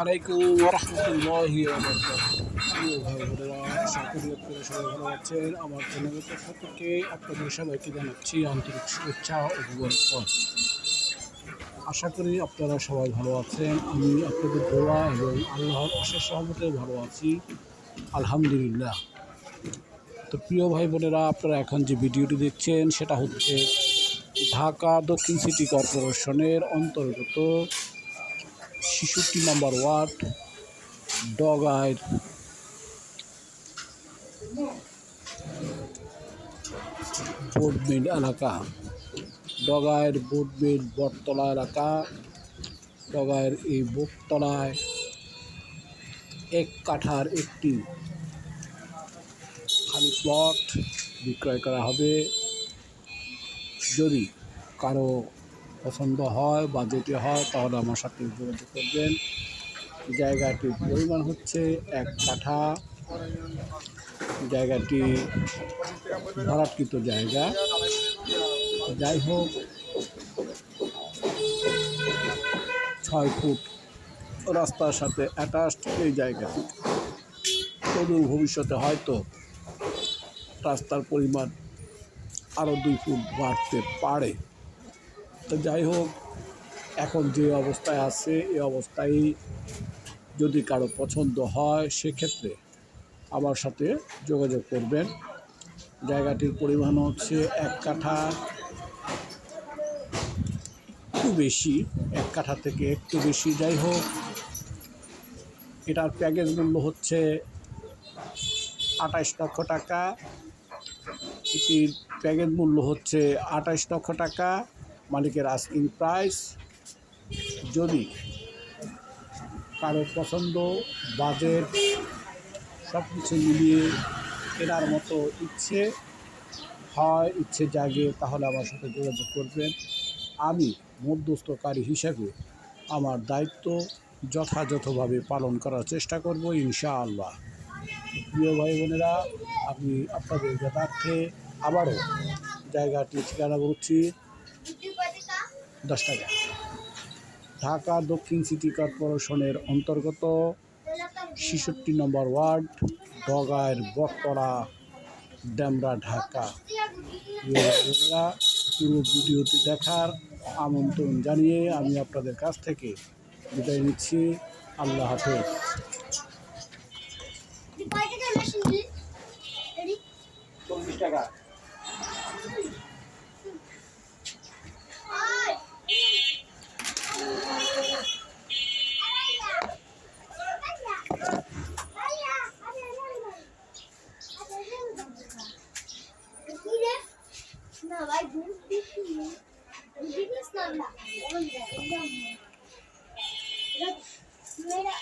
আলাইকুম ওয়া রাহমাতুল্লাহি ওয়া বারাকাতুহু। প্রিয় ভাই বোনেরা, আশা করি আপনারা সবাই ভালো আছেন। আমার চ্যানেলের পক্ষ থেকে আপনাদের সবাইকে জানাচ্ছি আন্তরিক শুভেচ্ছা ও অভিনন্দন। আশা করি আপনারা সবাই ভালো আছেন। আমি আপনাদের দোয়া এবং আল্লাহর অশেষ রহমতে ভালো আছি, আলহামদুলিল্লাহ। তো প্রিয় ভাই বোনেরা, আপনারা এখন যে ভিডিওটি দেখছেন সেটা হচ্ছে ঢাকা দক্ষিণ সিটি কর্পোরেশনের অন্তর্গত ৬৬ নম্বর ওয়ার্ড ডগাইর বোর্ডমিল এলাকা। ডগাইর বোর্ডমিল বটতলা এলাকা। ডগাইর এই বোটতলায় ১ কাঠার একটি খালি প্লট বিক্রয় করা হবে। যদি কারো পছন্দ হয়, বাজেটে হয়, তাহলে আমার সাথে যোগাযোগ করবেন। জায়গাটির পরিমাণ হচ্ছে ১ কাঠা। জায়গাটি ভরাটকৃত জায়গা। যাই হোক, ৬ ফুট রাস্তার সাথে অ্যাটাচড এই জায়গাটি। তদূর ভবিষ্যতে হয়তো রাস্তার পরিমাণ আরও ২ ফুট বাড়তে পারে। তো যাই হোক, এখন যে অবস্থায় আছে এই অবস্থায় যদি কারো পছন্দ হয় সেক্ষেত্রে আমার সাথে যোগাযোগ করবেন। জায়গাটির পরিমাণ হচ্ছে ১ কাঠা, একটু বেশি, ১ কাঠা থেকে একটু বেশি। যাই হোক, এটার প্যাকেজ মূল্য হচ্ছে ২৮ লক্ষ টাকা। এটির প্যাকেজ মূল্য হচ্ছে ২৮ লক্ষ টাকা, মালিকের আস্কিং প্রাইস। যদি কারো পছন্দ, বাজেট সব কিছু মিলিয়ে কেনার মতো ইচ্ছে জাগে, তাহলে আমার সাথে যোগাযোগ করবেন। আমি মধ্যস্থকারী হিসাবে আমার দায়িত্ব যথাযথভাবে পালন করার চেষ্টা করব, ইনশাআল্লাহ। প্রিয় ভাই বোনেরা, আমি আপনাদের জ্ঞাতার্থে আবারও জায়গাটি ঠিকানা বলছি। 10 টাকা। ঢাকা দক্ষিণ সিটি কর্পোরেশনের অন্তর্গত ৬৬ নম্বর ওয়ার্ড, ডগাইর বটতলা, ডেমরা, ঢাকা। প্রিয় ভাই বোনেরা, পুরো ভিডিওটি দেখার আমন্ত্রণ জানিয়ে আমি আপনাদের কাছ থেকে বিদায় নিচ্ছি। আল্লাহ হাফেজ। টাকা। না ভাই দুধ দিচ্ছি বিজনেস না মেরা